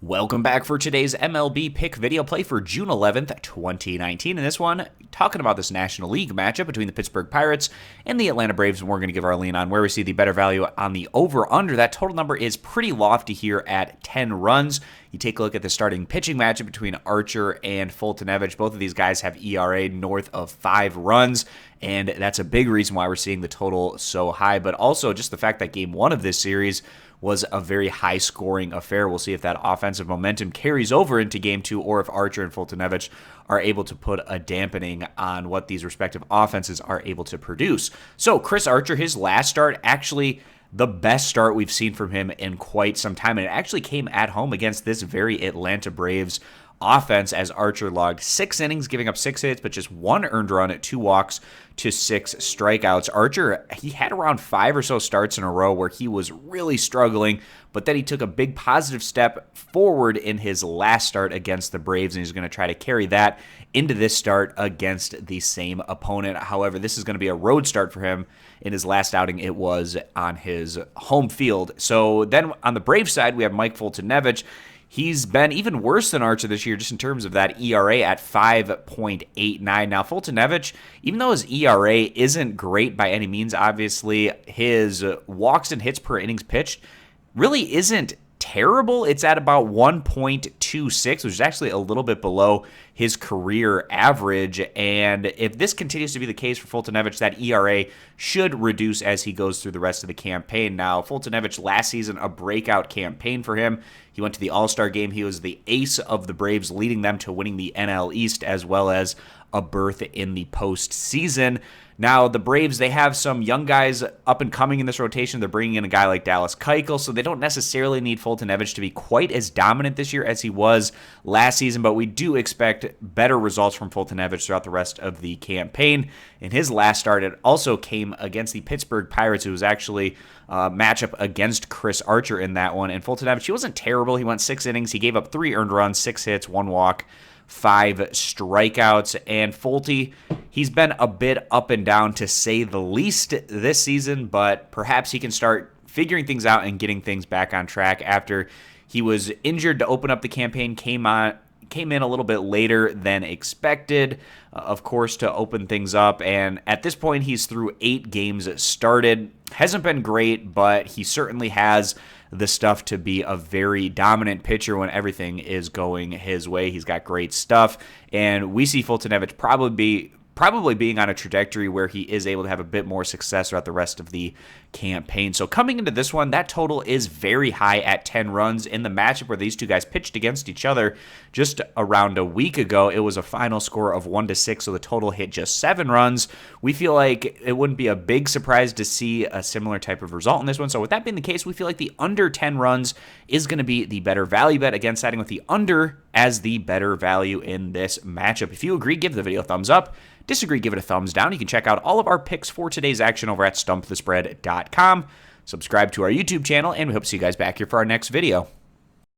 Welcome back for today's MLB pick video play for June 11th, 2019. In this one, talking about this National League matchup between the Pittsburgh Pirates and the Atlanta Braves, and we're going to give our lean on where we see the better value on the over-under. That total number is pretty lofty here at 10 runs. You take a look at the starting pitching matchup between Archer and Foltynewicz. Both of these guys have ERA north of 5 runs, and that's a big reason why we're seeing the total so high, but also just the fact that game one of this series was a very high-scoring affair. We'll see if that offensive momentum carries over into Game 2 or if Archer and Foltynewicz are able to put a dampening on what these respective offenses are able to produce. So Chris Archer, his last start, actually the best start we've seen from him in quite some time, and it actually came at home against this very Atlanta Braves offense as Archer logged 6 innings, giving up 6 hits, but just 1 earned run at 2 walks to 6 strikeouts. Archer, he had around 5 or so starts in a row where he was really struggling, but then he took a big positive step forward in his last start against the Braves, and he's going to try to carry that into this start against the same opponent. However, this is going to be a road start for him. In his last outing, it was on his home field. So then on the Braves side, we have Mike Foltynewicz. He's been even worse than Archer this year just in terms of that ERA at 5.89. Now, Foltynewicz, even though his ERA isn't great by any means, obviously, his walks and hits per innings pitched really isn't terrible. It's at about 1.26, which is actually a little bit below his career average. And if this continues to be the case for Foltynewicz, that ERA should reduce as he goes through the rest of the campaign. Now, Foltynewicz last season, a breakout campaign for him. He went to the All-Star game. He was the ace of the Braves, leading them to winning the NL East as well as a berth in the postseason. Now, the Braves, they have some young guys up and coming in this rotation. They're bringing in a guy like Dallas Keuchel, so they don't necessarily need Foltynewicz to be quite as dominant this year as he was last season, but we do expect better results from Foltynewicz throughout the rest of the campaign. In his last start, it also came against the Pittsburgh Pirates, who was actually a matchup against Chris Archer in that one. And Foltynewicz, he wasn't terrible. He went 6 innings. He gave up 3 earned runs, 6 hits, 1 walk, 5 strikeouts. And Folty, he's been a bit up and down to say the least this season, but perhaps he can start figuring things out and getting things back on track after he was injured to open up the campaign, came in a little bit later than expected, of course, to open things up. And at this point, he's through 8 games started. Hasn't been great, but he certainly has the stuff to be a very dominant pitcher when everything is going his way. He's got great stuff, and we see Foltynewicz probably being on a trajectory where he is able to have a bit more success throughout the rest of the campaign. So coming into this one, that total is very high at 10 runs. In the matchup where these two guys pitched against each other just around a week ago, it was a final score of 1-6, so the total hit just 7 runs. We feel like it wouldn't be a big surprise to see a similar type of result in this one. So with that being the case, we feel like the under 10 runs is going to be the better value bet. Again, siding with the under as the better value in this matchup. If you agree, give the video a thumbs up. Disagree, give it a thumbs down. You can check out all of our picks for today's action over at stumpthespread.com. Subscribe to our YouTube channel, and we hope to see you guys back here for our next video.